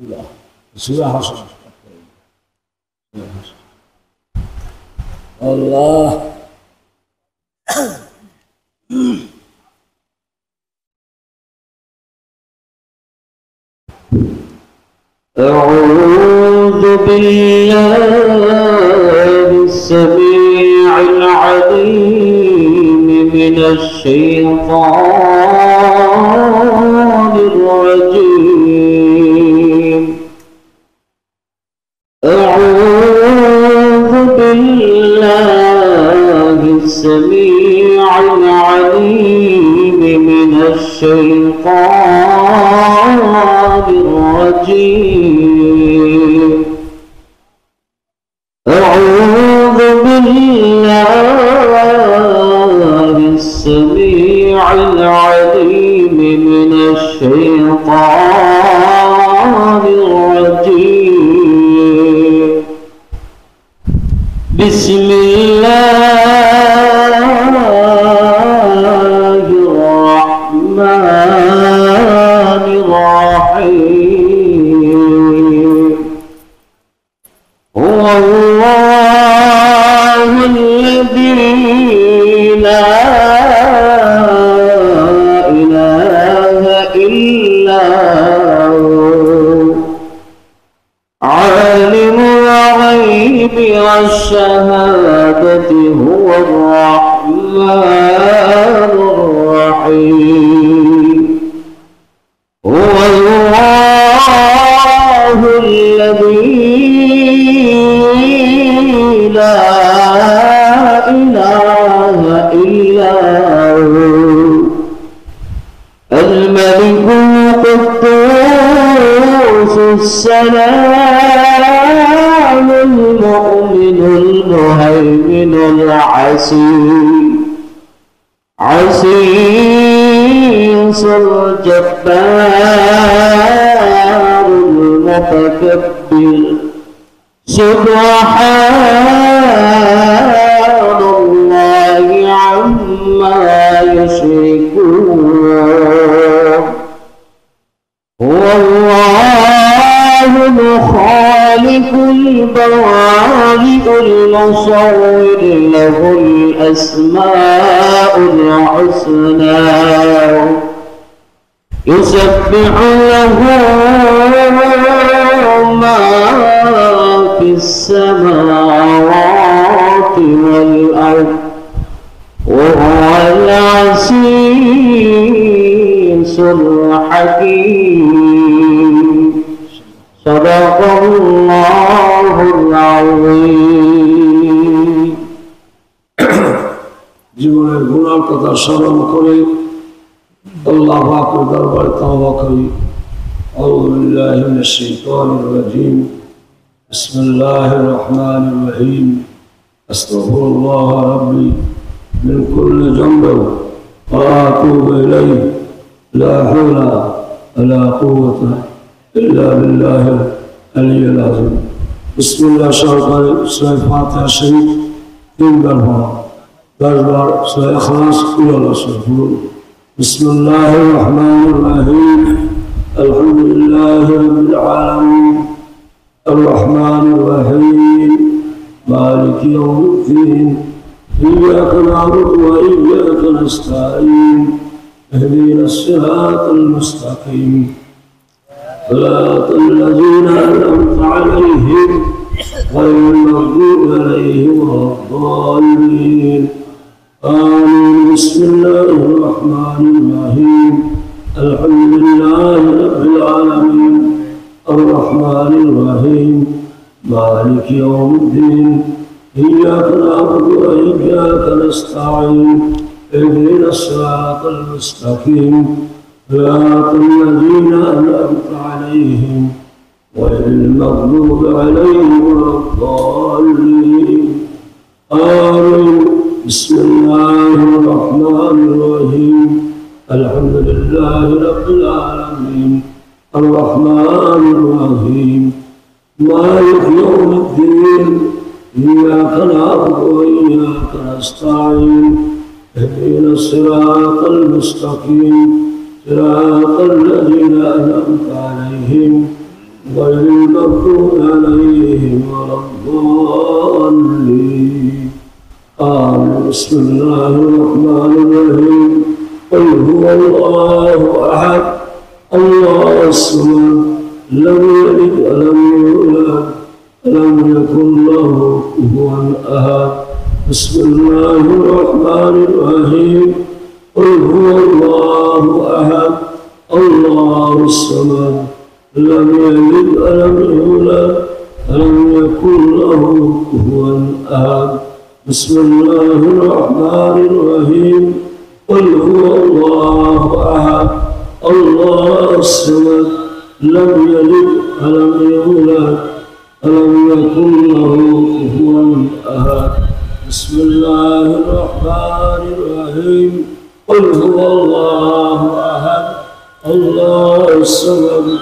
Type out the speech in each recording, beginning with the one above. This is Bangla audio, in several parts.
سورة حشر الله أعوذ بالله السميع العليم من الشيطان الرجيم. أعوذ بالله السميع العليم من الشيطان الرجيم. أعوذ بالله السميع العليم من الشيطان الرجيم. بسم الله الرحمن الرحيم. هو الله الذي لا إله إلا هو عالم الغيب والشهادة هو الرحمن الرحيم. هو الله الذي لا إله إلا هو الملك القدوس السلام المؤمن المهيمن العزيز الجبار المتكبر. سبحان الله عما يشركون. هو الله الخالق البارئ المصور له الأسماء الحسنى يسبح له ما في السماوات والأرض وهو العزيز الحكيم. صدق الله العظيم. জীবনের গুনার কথা স্মরণ করে আল্লাহ পাকের দরবারে তওবা করি। আউযু বিল্লাহি মিনাশ শাইতানির রাজীম। বিসমিল্লাহির রহমানির রহিম। আস্তাগফিরুল্লাহ রাব্বি মিন কুল্লি যামবিন ওয়া আতুবু ইলাইহি লা হাওলা ওয়ালা কুওয়াতা ইল্লা বিল্লাহিল আলিয়্যিল আযীম। বিসমিল্লাহ সহকারে সূরা ফাতিহা শরীফ 3 বার পড়া, 10 বার সূরা ইখলাস কুল আল্লাহু। বিসমিল্লাহির রহমানির রহিম। আলহামদুলিল্লাহি রাব্বিল আলামিন الرحمن الرحيم مالك يوم الدين إياك نعبد وإياك نستعين اهدنا الصراط المستقيم صراط الذين أنعمت عليهم غير المغضوب عليهم ولا الضالين آمين. بسم الله الرحمن الرحيم. الحمد لله رب العالمين الرحمن الرحيم مالك يوم الدين إياك نعبد وإياك نستعين اهدنا الصراط المستقيم صراط الذين أنعمت عليهم غير المغضوب عليهم ولا الضالين آمين. بسم الله الرحمن الرحيم. الحمد لله رب العالمين الرحمن الرحيم مالك يوم الدين إياك نعبد وإياك نستعين اهدنا الصراط المستقيم صراط الذين أنعمت عليهم غير المغضوب عليهم ولا الضالين آمين. بسم الله الرحمن الرحيم. قل هو الله أحد الله الصمد لم يلد ولم يولد ولم يكن له كفوا أحد. بسم الله الرحمن الرحيم. قل هو الله أحد الله الصمد لم يلد ولم يولد ولم يكن له كفوا أحد. بسم الله الرحمن الرحيم. قل هو الله أحد الله الصمد لم يلد ولم يولد ولم يكن له كفوا أحد. بسم الله الرحمن الرحيم. قل هو الله أحد الله الصمد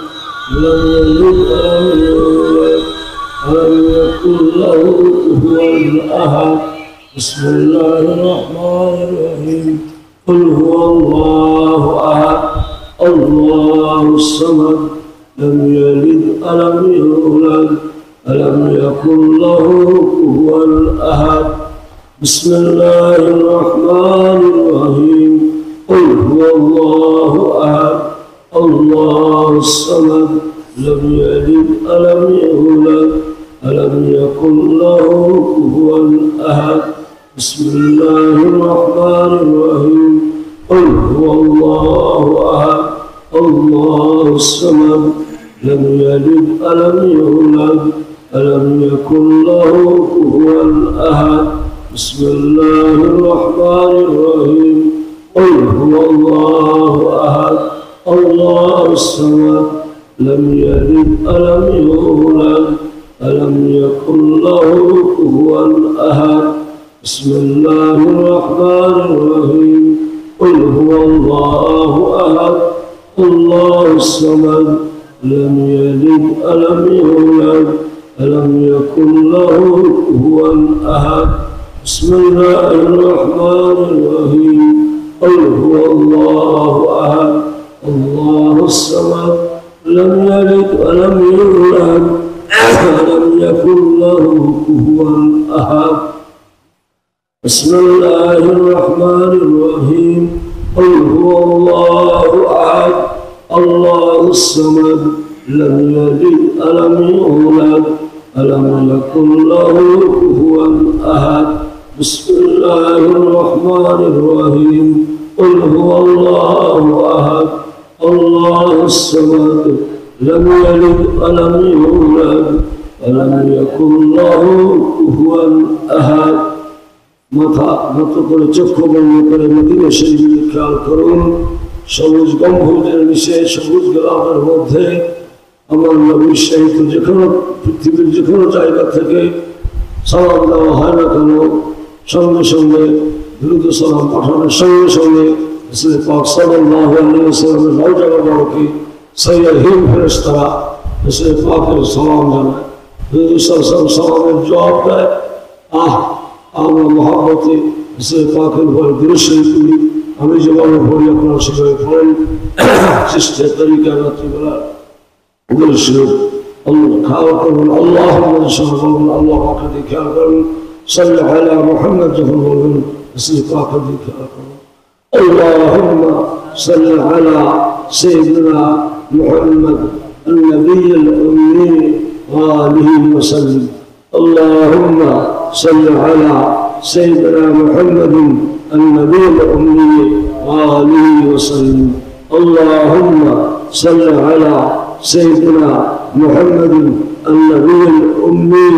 لم يلد ولم يولد ولم يكن له كفوا أحد. بسم الله الرحمن الرحيم. قل هو الله أحد الله الصمد لم يلد ولم يولد ولم يكن له كفوا أحد. بسم الله الرحمن الرحيم. قل هو الله أحد الله الصمد لم يلد ولم يولد ولم يكن له كفوا أحد. بسم الله الرحمن الرحيم. قل هو الله أحد الله الصمد لم يلد ولم يولد ولم يكن له كفوا أحد. بسم الله الرحمن الرحيم. قل هو الله أحد الله الصمد لم يلد ولم يولد ولم يكن له كفوا أحد. بسم الله الرحمن الرحيم. قل هو الله أحد الله الصمد لم يلد ولم يولد ولم يكن له كفوا أحد. بسم الله الرحمن الرحيم. قل هو الله أحد الله الصمد لم يلد ولم يولد ولم يكن له كفوا أحد. بسم الله الرحمن الرحيم. قل هو الله أحد الله الصمد لم يلد ولم يولد ولم يكن له كفوا أحد. بسم الله الرحمن الرحيم. قل هو الله أحد الله الصمد لم يلد ولم يولد ولم يكن له كفوا أحد. মাথা নত করে চক্ষু বন্ধ করে মদিনা শরীফের খেয়াল করুন। সবুজ গম্বুজের নিচে সবুজ গোলাপের মধ্যে আমার নবীর সহিত যেখানে পৃথিবীর যেখানে জায়গা থেকে সালাম দেওয়া হয় না কেন সঙ্গে সঙ্গে দ্রুত সালাম পাঠানোর সঙ্গে সঙ্গে পাক সাল্লাল্লাহু আলাইহি ওয়াসাল্লামের রওজা মোবারকে সাইয়্যিদ ফেরেশতারা পাকের সালাম জানায়। দ্রুত সালামের জবাব দেয়। আমরা মহাব্বতে পাকের উপরে দৃশ্যই করি। আমি যেভাবে পড়ি আপনারা সেভাবে পড়েন। চেষ্টা তরিকা রাত্রিবেলা দৃশ্য আল্লাহ খাওয়া করবেন। আল্লাহ বলবেন আল্লাহ পাকে খেয়াল করবেন। সাল্লাল্লাহু আলা মুহাম্মদ যখন বলবেন পাকে খেয়াল করবেন। اللهم صل على سيدنا محمد النبي الأمي وآله وسلم. اللهم صل على سيدنا محمد النبي الأمي وآله وسلم. اللهم صل على سيدنا محمد النبي الأمي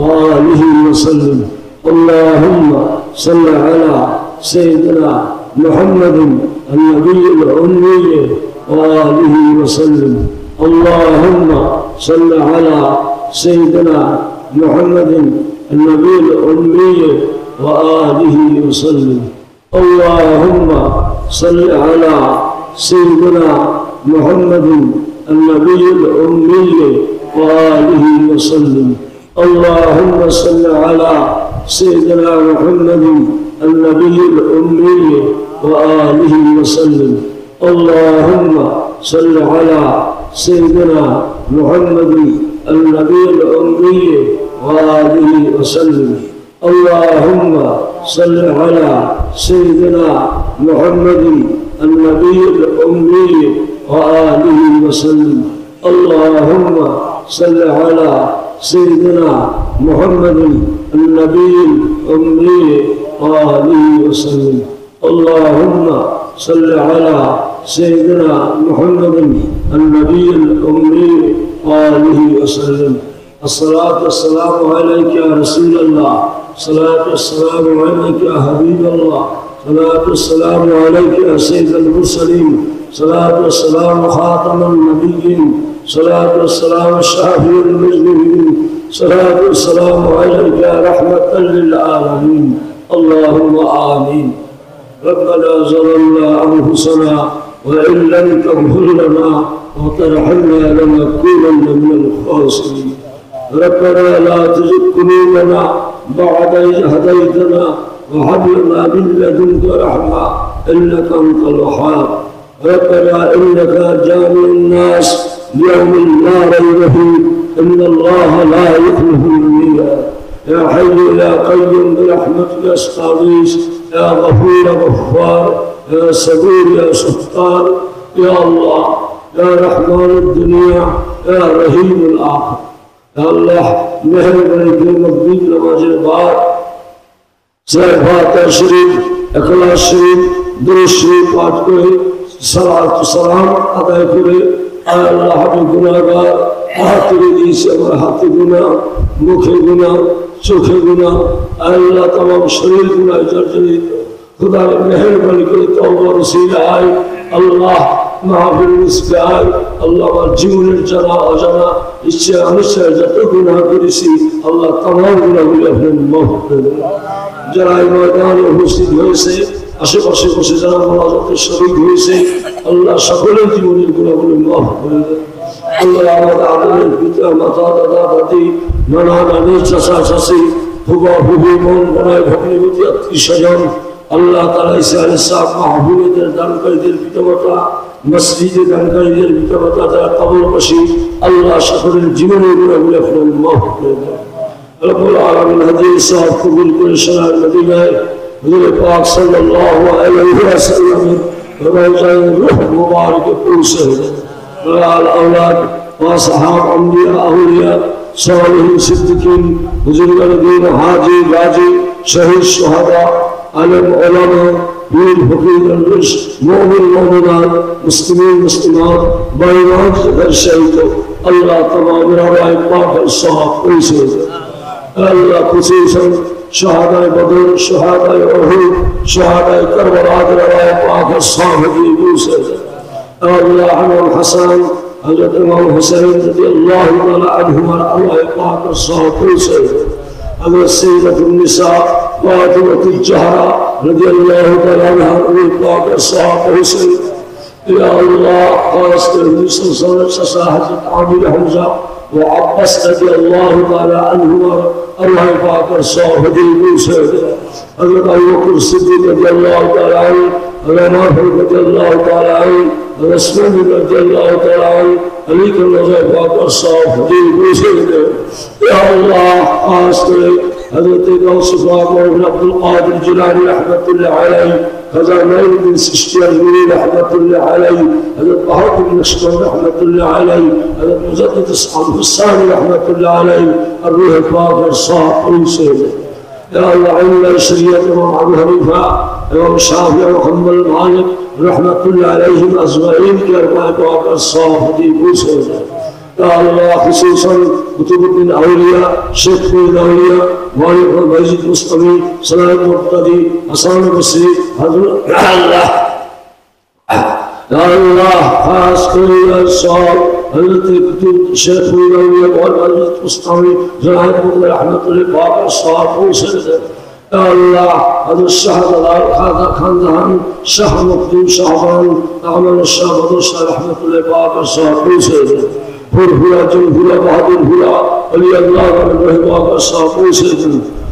وآله وسلم. اللهم صل على سيدنا محمد النبي الأمي وآله وسلم. اللهم صل على سيدنا محمد النبي الأمي وآله وسلم. اللهم صل على سيدنا محمد النبي الأمي وآله وسلم. اللهم صل على سيدنا محمد النبي الأمي وآله وسلم. اللهم صل على سيدنا محمد النبي الأمي وآله وسلم اللهم صل على سيدنا محمد النبي الأمي وآله وسلم اللهم صل على سيدنا محمد النبي الأمي وآله وسلم اللهم صل على سيدنا محمد النبي الأمي وآله وسلم الصلاة والسلام عليك يا رسول الله الصلاة والسلام عليك يا حبيب الله الصلاة والسلام عليك يا سيد المرسلين الصلاة والسلام خاتم النبيين الصلاة والسلام الشافي المذنبين الصلاة والسلام عليك يا رحمة للعالمين اللهم آمين ربنا ظلمنا أنفسنا وإن لم تغفر لنا وترحمنا لنكونن من الخاسرين ربنا لا تزغ قلوبنا بعد إذ هديتنا وهب لنا من لدنك رحمة إنك أنت الوهاب ربنا إنك جامع الناس ليوم لا ريب فيه إن الله لا يخلف الميعاد يا حي يا قيوم برحمتك أستغيث يا غفور غفار يا صبور يا ستار يا الله يا رحمن الدنيا يا رحيم الآخرة يا الله مهربانی کے مقبول نماز بعد فاتحہ شریف اخلاص شریف درود شریف پاٹ کرے صلوات و سلام ادا کرے اے اللہ ہم گناہگار تیرے دی سے ہاتھ گناہ مکھ گناہ چوکھ گناہ اے اللہ تمام شریر گناہ جرجری خدا نے مہربانی کرے توبہ رسول آئے اللہ محافل نسبی آئے اللہ جیون جنا اجنا ইচ্ছে অনিচ্ছায় যত গুনাহ করেছি আল্লাহ তামাম গুনাহগুলো আপনি মাফ করে দেন যারা এই ময়দানে উপস্থিত হয়েছে আশেপাশে বসে যারা মোনাজাতে শরীক হয়েছে আল্লাহ সকলের জীবনের গুনাহগুলো মাফ করে দেন আল্লাহ আমাদের আদরের পিতা মাতা দাদা দাদি নানা নানি চাচা চাচি ফুবা ফুবি বোন বোনাই ভগ্নিপতি আত্মীয় স্বজন আল্লাহ তাআলা ঈসা আলাইহিস সালাম মাহবুবদের দানকারীদের পিতামাতা মসজিদে দানকারীদের পিতামাতা যারা কবরবাসী আল্লাহ সকলের জীবনের গুনাহগুলো আপনি মাফ করে দেন রব্বুল আলামিন হাদিস সাহেব কবুল করে সোনার মদিনায় হুজুর পাক সাল্লাল্লাহু আলাইহি ওয়াসাল্লাম রওজায়ে রূহ মুবারকে পৌঁছে দেন আল আওলাদ ওয়া সাহাব আম্বিয়া আউলিয়া সালিহিন সিদ্দিকিন হুজুরগণ দিন হাজী গাজী শহীদ সুহাদা আলেম ওলামা পীর ফকির দরবেশ মুমিন মুমিনাত মুসলিম মুসলিমাত বাইমান घर शहीद अल्लाह तमाम रवाए पाक साहब पहुंचे अल्लाह खुसूसन शहादाए बदर शहादाए उहद शहादाए करबला रवाए पाक साहब की पहुंचे अल्लाह इमाम हसन हजरत इमाम हुसैन रज़ियल्लाहु तआला अन्हुमा रवाए पाक साहब पहुंचे हजरत सैयदतुन निसा फातिमा ज़हरा रज़ियल्लाहु तआला अन्हा पाक साहब पहुंचे या अल्लाह खास कर मुसलसल हज़रत आमिर हमजा व अब्बास रज़ियल्लाहु तआला अन्हुमा अल्लाह पाक साहब दी से हज़रत अबू बकर सिद्दीक़ रज़ियल्लाहु तआला अन्हु उमर रज़ियल्लाहु तआला अन्हु उस्मान रज़ियल्लाहु तआला अन्हु अली के नजर पाक साहब दी से या अल्लाह खास कर हज़रत गौस पाक और अब्दुल कादिर जिलानी रहमतुल्लाह अलैहि खजा नईमुद्दीन चिश्ती अजमेरी रहमतुल्लाह अलैहि हज़रत बहाउद्दीन नक्शबंदी रहमतुल्लाह अलैहि हज़रत मुजद्दिद हुसैन रहमतुल्लाह अलैहि रूह पाक साहब पहुंचे या अल्लाह इल्ला शरीयत इमाम अबू हनीफा इमाम शाफी और हम्बल मालिक रहमतुल्लाह अलैहिम अजमईन के अरबाए पाक साहब दी पहुंचे या अल्लाह खुसूसन कुतुबुद्दीन औलिया शेख औलिया वालिद मस्जिद मुस्तमी सलाह मुर्तदी हसन बसरी हजरत अल्लाह या अल्लाह खास कर साहब हजरत कुतुब शेख औलिया और मस्जिद मुस्तमी जनाब मुल्ला रहमतुल्लाह पाक साहब पहुंचे या अल्लाह हजरत शाहजादा खाजा खानदान शाह मखदूम शाहबान अमन शाह बदर शाह रहमतुल्लाह पाक साहब पहुंचे फुरफुरा जलफुरा बहादुर फुरा अली अल्लाह का रहमा का साफ पहुंचे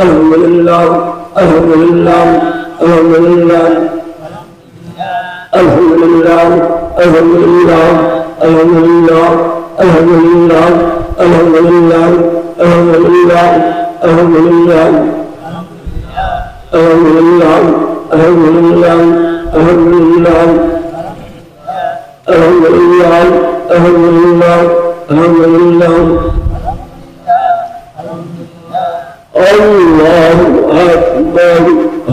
alhamdulillah, alhamdulillah, alhamdulillah, alhamdulillah, alhamdulillah, alhamdulillah, alhamdulillah, alhamdulillah, alhamdulillah, alhamdulillah, alhamdulillah, alhamdulillah, alhamdulillah, alhamdulillah, alhamdulillah, alhamdulillah. Allahu Akbar,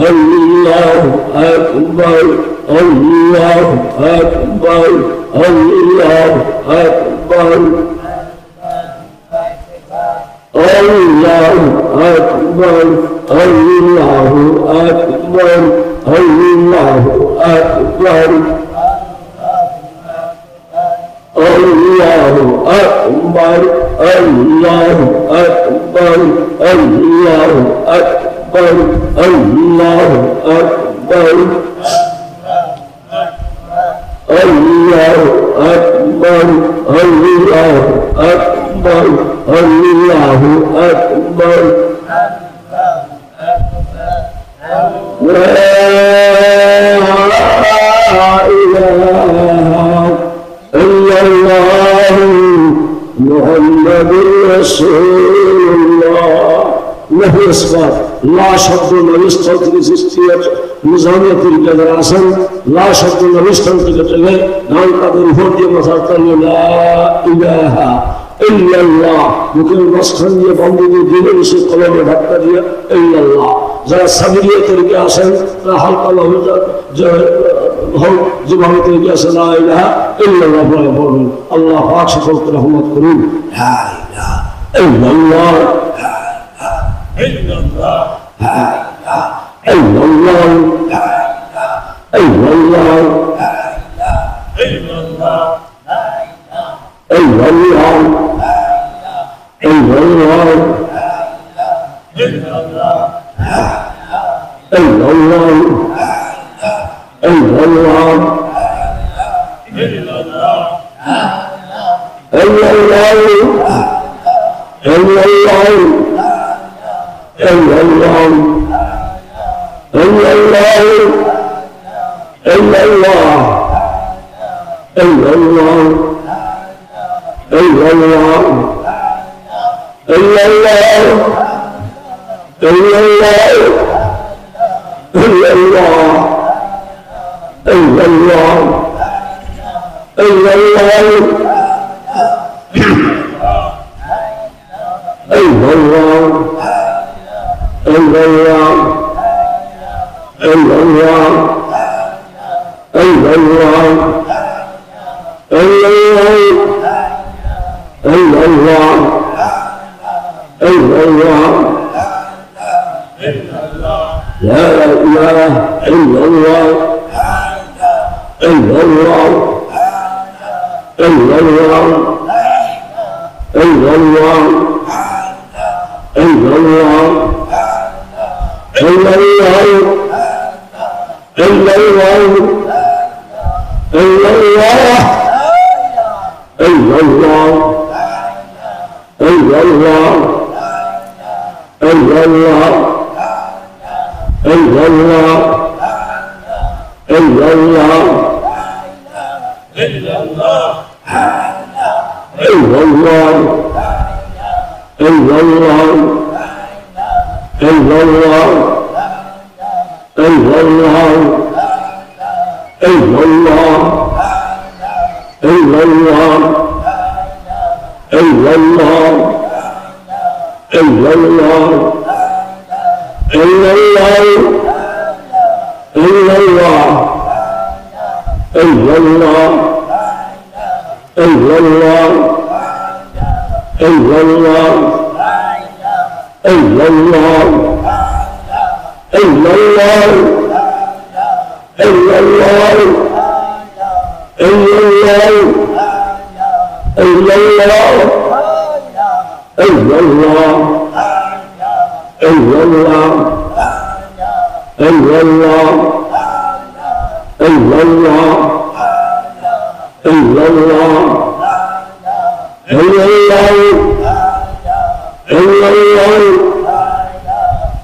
Allahu Akbar, Allahu Akbar, Allahu Akbar, Allahu Akbar, Allahu Akbar, Allahu Akbar, Allahu Akbar, Allahu Akbar, Allahu Akbar, Allahu Akbar, Allahu Akbar, Allahu Akbar, Allahu Akbar. La ilaha illallah Muhammadur Rasulullah. Nefi ispat, la şabdun avistan থেকে সৃষ্টি আছে, নিজামিয়াতের কাদের আসেন, লা শব্দুল আবিষ্কার থেকে থেকে নাম তাদের উপর দিয়ে মাথার তালিয়ে লা ইলাহা ইল্লাল্লাহ, মুখের মাঝখান দিয়ে বন্ধ দিয়ে দিলে সে কলমে ধাক্কা দিয়ে ইল্লাল্লাহ। যারা সাবিরিয়া তরিকে আসেন তারা হালকা যেভাবে তরিকে আসে লা ইলাহা ইল্লাল্লাহ বলে বলবেন। আল্লাহ পাক সকলকে রহমত করুন। লা ইলাহা ইল্লাল্লাহ, illallah, illallah, illallah, illallah, illallah, illallah,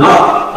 Allah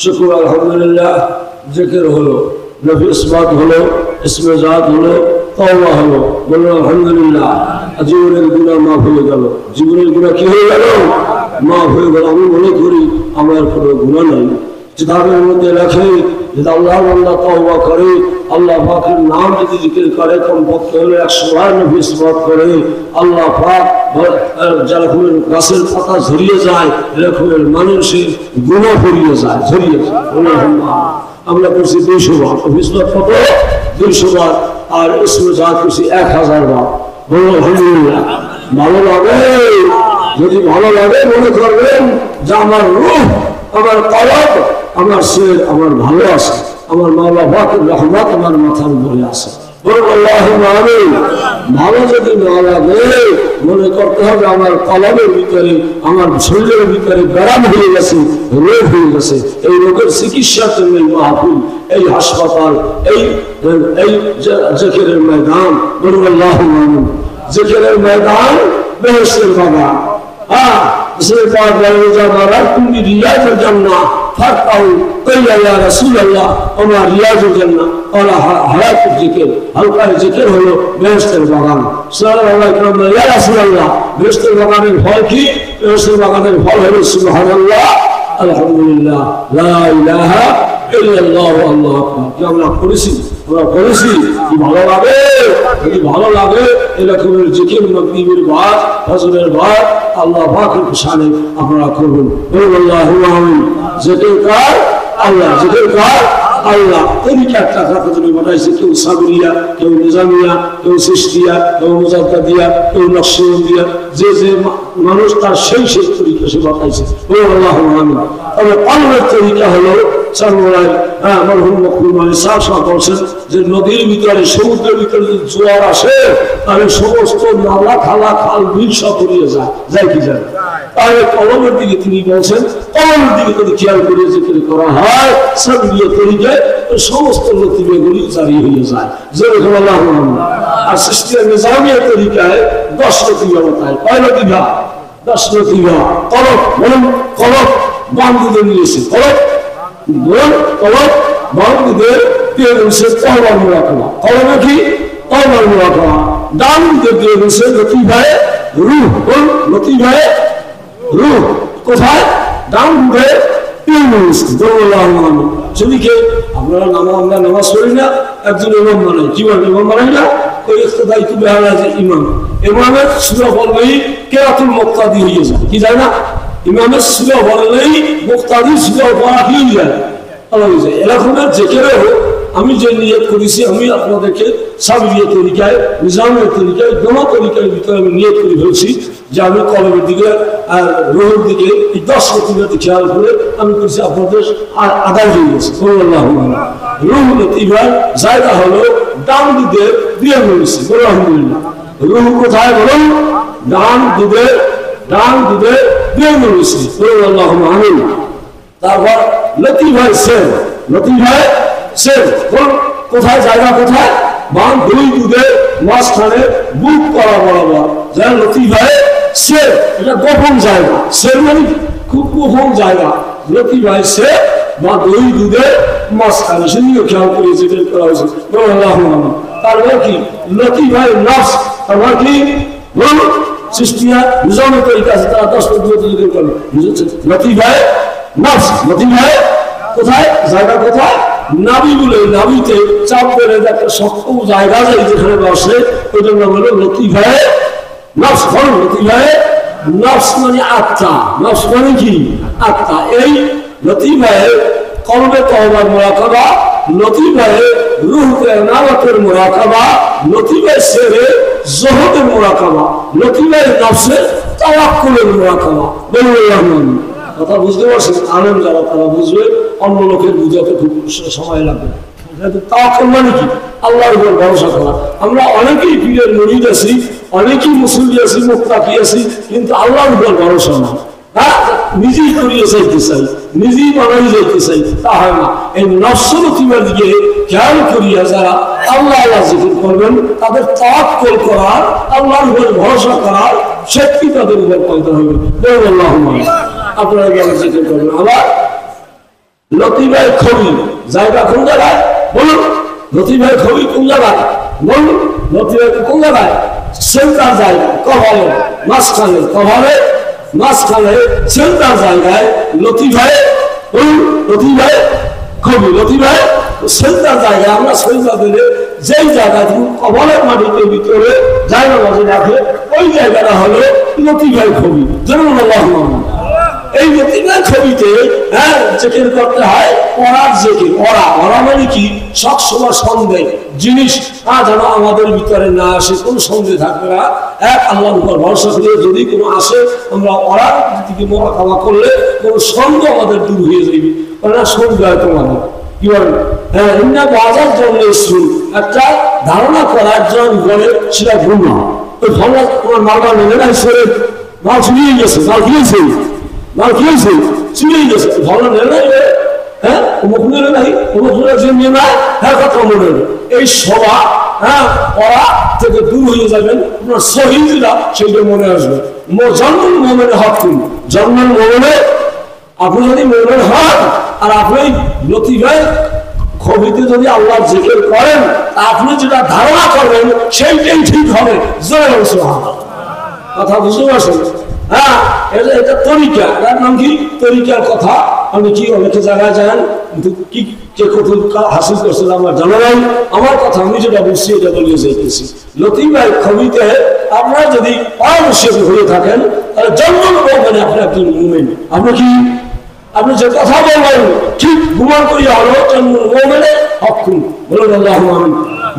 शुक्र अल्हम्दुलिल्लाह जिक्र हलो नफिस बात हलो इसमें जात हलो तौबा हलो बोलो अल्हम्दुलिल्लाह জীবনের গুনাহ মাফ হয়ে গেল জীবনের গুনাহ কি হয়ে গেল মাফ হয়ে গেল আমি মনে করি আমার কোনো গুনাহ নাই কিতাবের মধ্যে লেখে যে আল্লাহ বান্দা তওবা করে আল্লাহ পাকের নাম যদি জিকির করে কমপক্ষে হলে 100 বার নফিস বাত করে আল্লাহ পাক যেরকম গাছের পাতা ঝরিয়ে যায় এরকম মানুষের গুনাহ পড়িয়ে যায় ঝরিয়ে যায় আমরা করছি 200 বার নফিস বাত কত 200 বার আর ইসমে জাত করছি 1000 বার বলো আলহামদুলিল্লাহ ভালো লাগে যদি ভালো লাগে মনে করবেন যে আমার রূহ আমার কলব আমার শরীর আমার ভালো আছে আমার মাওলা পাকের রহমত আমার মাথার উপরে আছে বলুন আল্লাহুম্মা আমিন ভালো যদি না লাগে মনে করতে হবে আমার কলবের ভিতরে আমার শরীরের ভিতরে ব্যারাম হয়ে গেছে রোগ হয়ে গেছে এই রোগের চিকিৎসার জন্য এই মাহফিল এই হাসপাতাল এই জিকিরের ময়দান বলুন আল্লাহুম্মা আমিন জিকিরের ময়দান বেহেশতের বাগান इसके बाद तुम भी रियाज जन्ना फरताऊ कहिया या रसूल अल्लाह और रियाज जन्ना और हयात जिक्र हल्का जिक्र हलो बेहेशतेर बागान सल्लल्लाहु अलैहि वसल्लम या रसूल अल्लाह बेहेशतेर बागाনের ফল কি বেহেশতের বাগানের ফল হলো সুবহানাল্লাহ আলহামদুলিল্লাহ লা ইলাহা ইল্লাল্লাহ আল্লাহু আকবার কি আমরা করেছি কি ভালো লাগে যদি ভালো লাগে এরকমের জিকির মাগরিবের বাদ ফজরের বাদ আল্লাহ পাকের শানে আপনারা করবেন আল্লাহু আমিন জিকির কর আল্লাহ জিকির কর আল্লাহ তরিকা একটা জন্য বানাইছে, কেউ সাবরিয়া, কেউ নিজামিয়া, কেউ সিস্তিয়া, কেউ মুজাদ্দাদিয়া, কেউ নকশবন্দিয়া, যে যে মানুষ তার সেই সেই তরিকা সে বানাইছে। আল্লাহ আমিন। তবে কলমের তরিকা হলো চারমোড়ায় মরহুম মকবুল আলী সাহেব বলছেন যে নদীর ভিতরে সমুদ্রের ভিতরে যদি জোয়ার আসে তাহলে সমস্ত নালা খালা খাল বিল সব উড়িয়ে যায় কি যায়। তাহলে কলমের দিকে তিনি বলছেন, কলমের দিকে যদি খেয়াল করে জিকির করা হয় সাবরিয়া তরিকায় সমস্ত লতিফাগুলি জারি হয়ে যায়। যেরকম আল্লাহ আর সৃষ্টির নিজামিয়া তরিকায় 10 লতিফা বতায়। কয় লতিফা? 10 লতিফা। কলম বলুন, কলম বান্ধুদের নিয়েছে, কলম বান্ধুদের দিয়ে বলছে তহবার মুরাকাবা। কলমে কি? তহবার মুরাকাবা। ডান দিকে দিয়ে বলছে লতিফায় রূহ। বলুন লতিফায় রূহ কোথায়? ডান দিকে সেদিকে আমরা নামাজ পড়ি না, একজন ইমাম বানাই। কি বলেন? ইমাম বানাই না, ওই দায়িত্ব বেহাল আছে ইমাম। ইমামের সূরা বললেই কেরাতুল মুক্তাদি হয়ে যায়। কি যায় না? ইমামের সূরা বললেই মুক্তাদি সূরা পড়া কি হয়ে যায়? হয়ে যায়। এরকমের যেকেরে হোক, আমি যে নিয়ত করেছি, আমি আপনাদেরকে সাবরিয়া তরিকায়, নিজামের তরিকায়, দোনো তরিকার ভিতরে আমি নিয়ত করে ফেলছি যে আমি কলমের দিকে আর রোহের দিকে এই 10 লতিফাতে খেয়াল করে আমি করছি আপনাদের আদায় হয়ে গেছে। রুহ লতিফার জায়গা হলো ডান দিকে দিয়ে রয়েছে। আলহামদুলিল্লাহ। রুহ কোথায় বলুন? ডান দিকে দিয়ে রয়েছে। আল্লাহ আমিন। তারপর লতিফায় সের, লতিফায় সের কোথায়? জায়গা কোথায়? বাম দুই দুধের মাঝখানে বুক করা বরাবর যা লতিফায় সের। এটা গোপন জায়গা। সের মানে খুব গোপন জায়গা। লতিফায় সের বা দুই দুধের মাঝখানে, সেদিকে খেয়াল করে যেটা করা হয়েছে। তারপর কি? লতিফায় নফস। তারপর কি? সৃষ্টিয়া নিজামের তরিকা আছে, তারা 10 লতিফা করে। লতিফায় নফস, লতিফায় কোথায়? জায়গা কোথায়? নাভি বলে, নাভিতে চাপ করে একটা শক্ত জায়গা যায় যেখানে বসে, ওইটার নাম হলো লতিফায়ে নফস। লতিফায়ে নফস মানে আত্মা। নফস মানে কি? আত্মা। এই লতিফায়ে কলবে তওবার মুরাকাবা, লতিফায়ে রূহকে নামাতের মুরাকাবা, লতিফায়ে সেরে জোহদের মুরাকাবা, লতিফায়ে নফসে তাওয়াক্কুলের মুরাকাবা। বলুন কথা বুঝতে পারছেন? আলেম যারা তারা বুঝবে, অন্য লোকের বুঝাতে খুব সময় লাগবে। তাওয়াক্কুল মানে কি? আল্লাহর উপর ভরসা করা। আমরা অনেকেই পীরের মুরিদ আছি, অনেকেই মুসল্লি আছি, মুত্তাকি আছি, কিন্তু আল্লাহর উপর ভরসা না। হ্যাঁ, নিজেই করিয়ে চাইতে চাই, নিজেই বানাই যাইতে চাই, তা হয় না। এই নফস লতিফার দিকে খেয়াল করিয়া যারা আল্লাহ আল্লাহ জিকির করবেন, তাদের তাওয়াক্কুল করার, আল্লাহর উপর ভরসা করার শক্তি তাদের উপর পয়দা হবে। আপনারা জিকির করবেন। আবার লতিফায়ে খবি জায়গা কোন জায়গায়? বলুন লতিফায়ে খবি কোন জায়গায়? বলুন লতিফায়ে কোন জায়গায়? সেন্টার জায়গা, কভারের মাঝখানে, কভারের মাঝখানে সেন্টার জায়গায় লতিফায়ে, বলুন লতিফায়ে খবি, লতিফায়ে সেন্টার জায়গায় আমরা সেন্টার দিলে যেই জায়গাটি কভারের মাটির ভিতরে জায়গা বাজে রাখে, ওই জায়গাটা হলো লতিফায়ে খবি। যেমন আল্লাহ এই লতিফায়ে খবিতে জিকির করতে হয় ওরার জিকির। ওরা মানে কি? সবসময় সন্দেহ জিনিস যেন আমাদের ভিতরে না আসে, কোন সন্দেহ থাকবে না। এক আল্লাহর উপর ভরসা করে যদি কোনো আসে, আমরা ওরার দিকে মোকাবিলা করলে কোনো সন্দেহ আমাদের দূর হয়ে যাবে। না সন্দেহ হয় তোমাদের কি বলেন? হ্যাঁ, ইন্না বাজার জন্য একটা ধারণা করার জন্য বলে সেটা ভুল না। ওই ভালো তোমার মালটা নেবে না, মাল চুরিয়ে গেছে, মাল খেয়েছে, মাল খেয়েছে, চুরিয়ে গেছে, ভালো নেবে না। হ্যাঁ, অমুক নেবে নাই, অমুক যে নিয়ে নাই, হ্যাঁ কথা মনে হবে। এই সভা ওরা থেকে দূর হয়ে যাবেন, আপনার শহীদরা সেইটা মনে আসবে। জন্মের মোমেনে হক করুন, জন্মের মোমেনে আপনি যদি মোমেন হন আর আপনি লতিফায়ে খবিতে যদি আল্লাহ জিকির করেন, আপনি যেটা ধারণা করবেন সেইটাই ঠিক হবে। কথা বুঝতে পারছেন? হ্যাঁ, এটা তরিকা। এটার নাম কি? তরিকার কথা। আমি কি অনেকে জায়গায় যান, কিন্তু কি কে কত হাসিল করছিল আমার জানা নাই। আমার কথা আমি যেটা বুঝছি এটা বলিয়ে যাইতেছি। লতিফায়ে খবিতে আপনারা যদি পারদর্শী হয়ে থাকেন, তাহলে জন্ম মানে আপনি একজন মুমিন। আপনি কি আপনি যে কথা বলবেন ঠিক গুমান করিয়া হলো মোমেনে হকুম বলে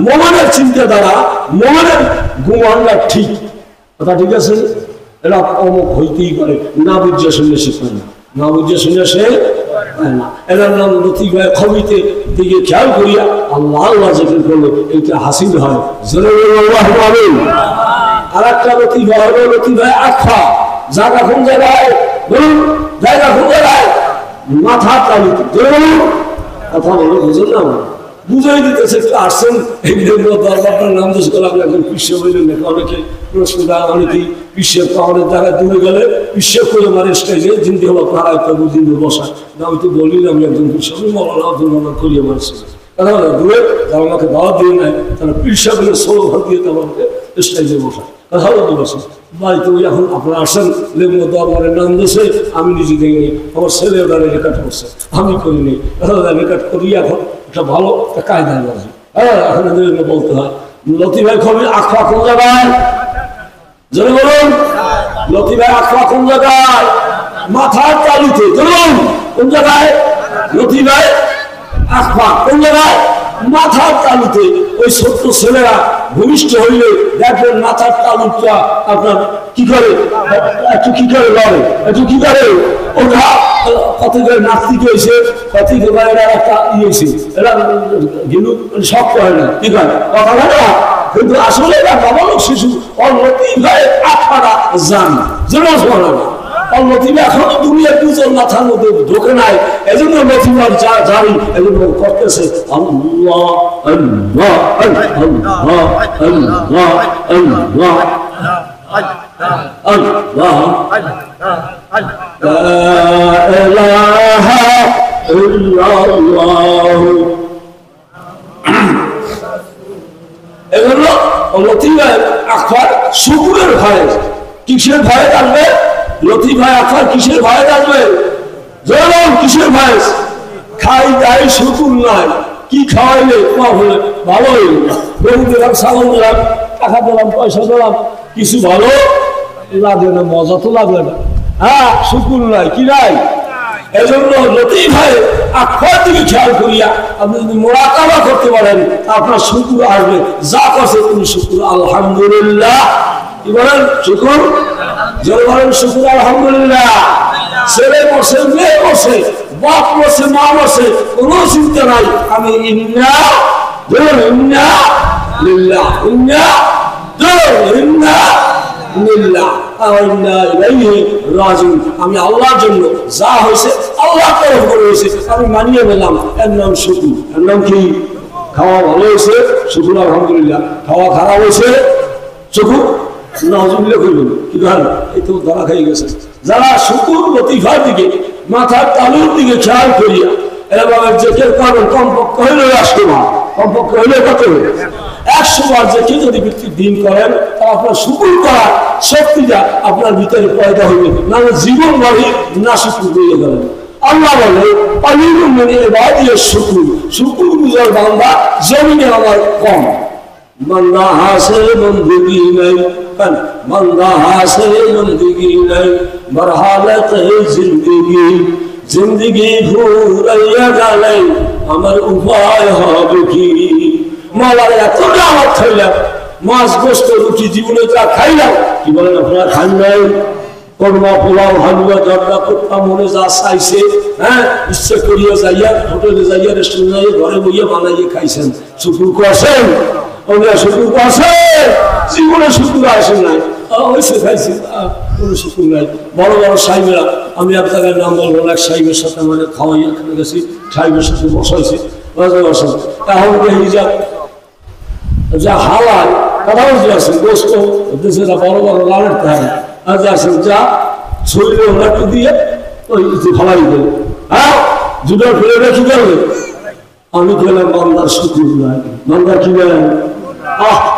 মোমেনের চিন্তাধারা মোমেনের গুমানটা ঠিক কথা ঠিক আছে এরা অমুক হইতেই পারে না বুঝে শুনে সে পায় না বুঝে শুনে সে পায় না এরা নাম লতিফ ভাই খবিতে দিকে খেয়াল করিয়া আল্লাহ আল্লাহ জিকির করলে এইটা হাসিল হয় আর একটা লতিফ ভাই হলো লতিফ ভাই আখা জায়গা কোন জায়গায় বলুন জায়গা কোন জায়গায় মাথা তালিতে বলুন কথা বলো বুঝুন না বুঝাই দিতেছে আসছেন এই দরবারটার নাম দোষ করলাম এখন বিশ্ব বললেন নাকি অনেকে প্রশ্ন দেয় অনেকেই বিশ্বের পাহাড়ের জায়গায় দূরে গেলে বিশ্ব করে মারে স্টেজে জিন্দি হলো তারা একটা বুঝিয়ে বসা না আমি তো বলি আমি একজন বিশ্ব মৌলানা আব্দুল মান্নান করিয়ে মানুষ কথা বলে দূরে যারা আমাকে দাওয়াত দিয়ে নেয় তারা পিসা বলে ষোলো ভাগ দিয়ে আমাকে স্টেজে বসা কথা বলতে বসে বাড়িতে ওই এখন আপনারা আসেন লেমন দরবারের নাম দিয়েছে আমি নিজে দেখিনি আমার ছেলে ওটা রেকর্ড করছে আমি করিনি কথা রেকর্ড করি এখন একটা ভালো একটা কায়দায় বাজি হ্যাঁ এখন বলতে হয় লতিফ ভাই খবর আখড়া কোন জায়গায় জোরে বলুন লতিফ ভাই আখড়া কোন জায়গায় মাথার তালুতে বলুন কোন জায়গায় লতিফ ভাই আখড়া কোন জায়গায় মাথার তালুতে ওই ছোট্ট ছেলেরা ভূমিষ্ঠ হইলে দেখবেন মাথার তালুটা আপনার কি করে একটু কি করে লড়ে একটু কি করে ওটা কত করে নাস্তিক হয়েছে কত এরা একটা ইয়েছে এরা গেলু শক্ত হয় না কি করে কথা বলে না কিন্তু আসলে এরা বাবালক শিশু লতিফ ভাই আখড়া জান যেন বলে না লতিফ এখনো দুনিয়ার দুজন মাথার মধ্যে ঢোকে নাই এজন্য লতিফ আর জানি এজন্য করতেছে আল্লাহ আল্লাহ আল্লাহ আল্লাহ আল্লাহ আল্লাহ লা ইলাহা ইল্লাল্লাহ এজন্য লতিফ আখড়ার শুকরের ভয়ে কিসের ভয়ে থাকবে লতিফ ভাই আখড়ার কিসের ভয়ে থাকবে জোরাম কিসের ভয়ে খাই দাই শুকুর নাই কি খাওয়াইলে হলে ভালো হইল গরু দিলাম ছাগল দিলাম টাকা দিলাম পয়সা দিলাম কিছু ভালো লাগবে না মজা তো লাগবে না হ্যাঁ শুকুর নাই কি নাই এজন্য লতিফ ভাই আখড়ার দিকে খেয়াল করিয়া আপনি যদি মোরাকাবা করতে পারেন আপনার শুকুর আসবে যা করছে তুমি শুকুর আলহামদুলিল্লাহ কি বলেন শুকুর জোরে বলেন শুকুর আলহামদুলিল্লাহ ছেলে বসে মেয়ে বসে বাপ বসে মা বসে কোনো চিন্তা নাই আমি ইন্না ইন্না লিল্লাহ ইন্না ইন্না লিল্লাহ আমি আল্লাহর জন্য যা হয়েছে আল্লাহ তরফ করে হয়েছে আমি মানিয়ে নিলাম এর নাম শুকুর এর নাম কি খাওয়া ভালো হয়েছে শুকুর আলহামদুলিল্লাহ খাওয়া খারাপ হয়েছে শুকুর নাউজুবিল্লাহ কইবেন কি ভালো এই তো ধরা খাই গেছে যারা শুকুর লতিফার দিকে মাথার তালুর দিকে খেয়াল করিয়া এভাবে জেকের করবেন কমপক্ষে হইলে 100 বার কমপক্ষে হইলে কত 100 বার জেকে যদি ব্যক্তি দিন করেন তা আপনার শুকুর করার শক্তিটা আপনার ভিতরে পয়দা হইবে না জীবন ভরি না শুকুর দিয়ে গেলেন আল্লাহ বলে পালিলু মিনে ইবাদিয়াশ শুকুর শুকুর গুজার বান্দা জমিনে আমার কম मंदा हासिल बंदगी नहीं कन मंदा हासिल बंदगी नहीं मरहालत जिंदगी जिंदगी भूरैया गाले अमर उपाय হবে কি মালার এত দাওয়াত খাইলাম মাছ গোশত রুটি জীবনে যা খাইলাম কি বলেন আপনারা খান নাই কর্মা পোলাও হালুয়া জর্দা কুত্তা মনে যা চাইছে হ্যাঁ ইচ্ছে করিয়া যাইয়া হোটেলে যাইয়া রেস্টুরেন্টে যাইয়া ঘরে বইয়া বানাইয়ে খাইছেন শুকুর করছেন শুকুর আছে জীবনে শুকুর আসে নাই অবশ্যই খাইছি কোনো শুকুর নাই বড় বড় সাহেবেরা আমি এক জায়গায় নাম বলবো এক সাহেবের সাথে মানে খাওয়াই এখানে গেছি সাহেবের সাথে বসাইছি এখন হিজাব যা হালাল কথা বুঝতে পারছেন গোস্ত দেশে বড় বড় লালের থাকে আর যাচ্ছেন যা শরীরে ওনাকে দিয়ে ওই ফালাই দেবে হ্যাঁ জুটার ফেলে রেখে যাবে আমি খেলাম বান্দার শুকুর নাই বান্দার কি বলেন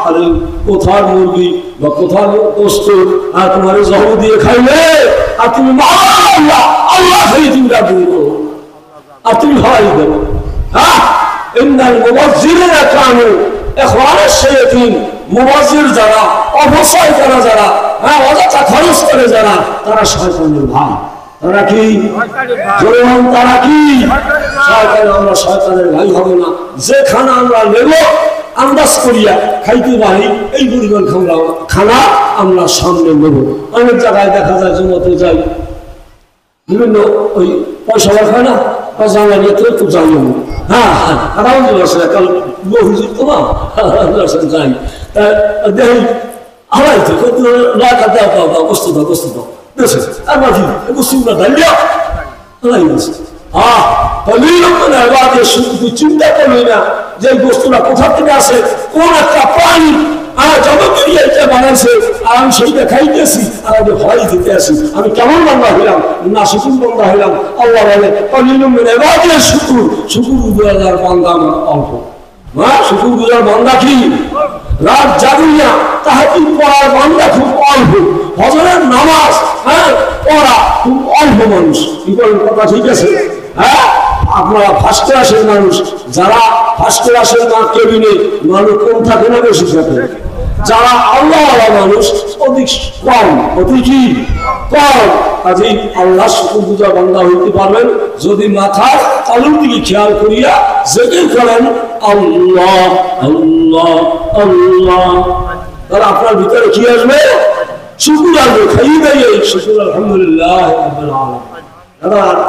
আরে কোথার মুরগি বা কোথার গোস্ত আর তোমার জহর দিয়ে খাইলে আর তুমি আল্লাহ আল্লাহ খাই তুমি রাখবি আর তুমি খাওয়াই দেবো হ্যাঁ ইন্নাল মুবাজ্জিরিনা কানু ইখওয়ানাশ শায়াতিন মুবাজ্জির যারা অপচয় করা যারা হ্যাঁ অযথা খরচ করে যারা তারা শয়তানের ভাই তারা কি জনগণ, তারা কি শয়তান? আমরা শয়তানের ভাই হবে না। যে খানা আমরা নেব আন্দাজ করিয়া খাইতে পারি, এই পরিমাণ খানা আমরা সামনে নেব। অনেক জায়গায় দেখা যায় জমাতে যাই, বিভিন্ন ওই পয়সা খায় না, পয়সা লাগিয়ে তো একটু যাই আমি, হ্যাঁ হ্যাঁ আরাম কাল হুজুর তো না যাই দেখি হারাই তো লাখ দেওয়া বস্তু দাও বস্তু দাও দেশে আর বাকি বস্তুগুলো ডালিয়া হারাই গেছে। চিন্তা করলি না যে বস্তুটা কোথা থেকে আসে, কোন একটা প্রাণী বানাইছে, আর আমি সেইটা খাইতেছি আর আমি ভয় দিতে আসি। আমি কেমন বান্ধা হইলাম না, শুকুর বান্ধা হইলাম। আল্লাহ বলে শুকুর, শুকুর গুজার বান্ধা আমার অল্প। হ্যাঁ, শুকুর গুজার বান্ধা কি? রাত জাগুইয়া তাহাজ্জুদ পড়ার বান্দা খুব অল্প, ফজরের নামাজ হ্যাঁ পড়া খুব অল্প মানুষ। কি বলেন, কথা ঠিক আছে? হ্যাঁ, আপনারা ফার্স্ট ক্লাসের মানুষ, যারা ফার্স্ট ক্লাসের না কেবিনে মানুষ কম থাকে না বেশি থাকে? যারা আল্লাহওয়ালা মানুষ অধিক কম, অধিক কি কম। কাজেই আল্লাহ শুকুর গুজার বান্দা হইতে পারবেন যদি মাথার তালুর দিকে খেয়াল করিয়া জেগে করেন আল্লাহ আল্লাহ আল্লাহ। তাহলে আপনার ভিতরে কি আসবে? শুকুর আসবে। খাইয়ে দেয় শুকুর আলহামদুলিল্লাহ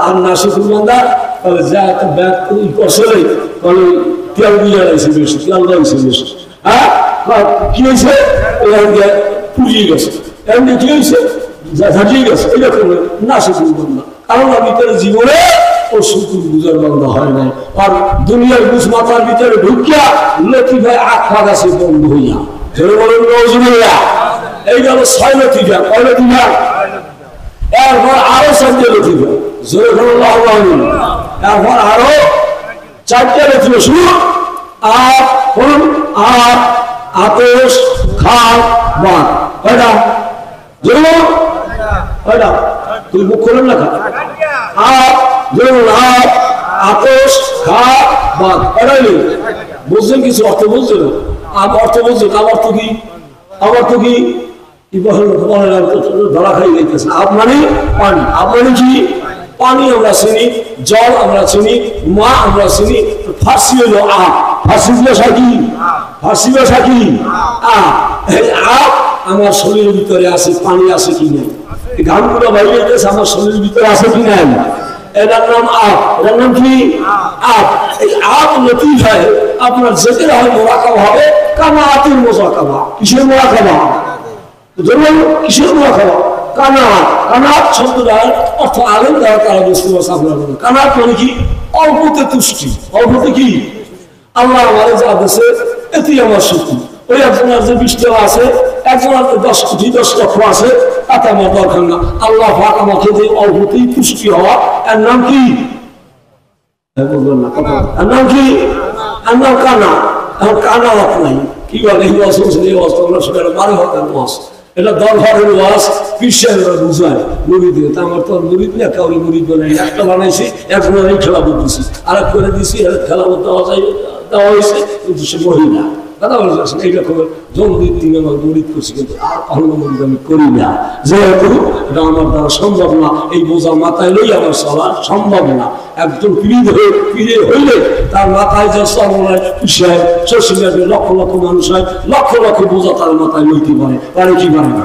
আর না শুকুর বান্দা তাহলে যা একটা ব্যাগ করছে তাহলে তেল দিয়ে রয়েছে বেশি, তেল রয়েছে বেশি। হ্যাঁ, কি হয়েছে? পুড়িয়ে গেছে, এমনি কি হয়েছে? ঝাঁটিয়ে গেছে। এরকম না শুকুর বান্দা, কারণ ভিতরে জীবনে ও শুকুর গুজার বান্দা হয় নাই। আর দুনিয়ার বুঝ মাথার ভিতরে ঢুকিয়া লতিফায় আখা গাছে বন্ধ হইয়া ধরে বলেন নজরুল্লাহ। এই গেল 6 লতিফা। কয় লতিফা? এরপর আরো 4টে লতিফা। জোরে বলুন আল্লাহু। এরপর আরো 4টে লতিফা শুরু। আর বলুন আর আতশ খাল বাদ। কয়টা? জোরে কয়টা? তুই মুখ খোলেন না খা। আর ধরুন আর আতশ খাল বাদ। কয়টা? বুঝছেন কিছু? অর্থ বুঝছেন? অর্থ বুঝছেন? আমার তো কি, আমার তো কি ধরা খাই যাইতেছে। আপ মানে পানি, আপ মানে কি? পানি আমরা চিনি, জল আমরা চিনি, মা আমরা চিনি। ফার্সি হলো আপ। ফার্সি ভাষা কি? ফার্সি ভাষা কি? আপ আমার শরীরের ভিতরে আছে, পানি আছে কি নাই? ঘামগুলো বাইরে গেছে, আমার শরীরের ভিতরে আছে কি নাই? এটার নাম আপ। এটার নাম কি? আপ। এই আপ লতিফায় আপনার যেতে হয় মোরাকাবা হবে, কামা আতের মোজাকাবা। কিসের মোরাকাবা? কিসের মোরাকাবা? কানাত। কানাত শব্দটার অর্থ আলেম দ্বারা তারা বুঝতে পারছে। আপনার কানাত মানে কি? অল্পতে তুষ্টি। অল্পতে কি? আল্লাহ আমার যা দিয়েছে এতেই আমার সুখী। ওই একজনের যে 20 টাকা আছে, একজনের 10 কোটি 10 লক্ষ আছে, তাতে আমার দরকার না। আল্লাহ পাক আমাকে যে অল্পতেই তুষ্টি হওয়া, এর নাম কি? এর নাম কি? এর নাম কানা। এখন কানা হাত নাই। কি বলে এই ওয়াজ হচ্ছে? এই ওয়াজ তোমরা সেটা 12 হাজার ওয়াজ। এটা দরবারের ওয়াজ, পিসারা বুঝায় মুড়ি দিয়ে। তা আমার তো মুড়ি দিয়ে কাউরি মুড়ি বানাই, একটা বানাইছি, একজনের এই খেলা বলতেছি, আরেক করে দিয়েছি, খেলা দেওয়া হয়েছে, কিন্তু সে মহিলা কথা বলছেন এইরকম জঙ্গির দিন আমার মুড়িদ করছি, কিন্তু আর অন্য মুড়িদ আমি করি না। যেহেতু এটা আমার দ্বারা সম্ভব না, এই বোঝা মাথায় লই আমার চলা সম্ভব না। একজন পীরে হইলে তার মাথায় যে চলনায় পিসায় শশীলাকে লক্ষ লক্ষ মানুষ হয়, লক্ষ লক্ষ বোঝা তার মাথায় লইতে পারে, পারে কি পারে না?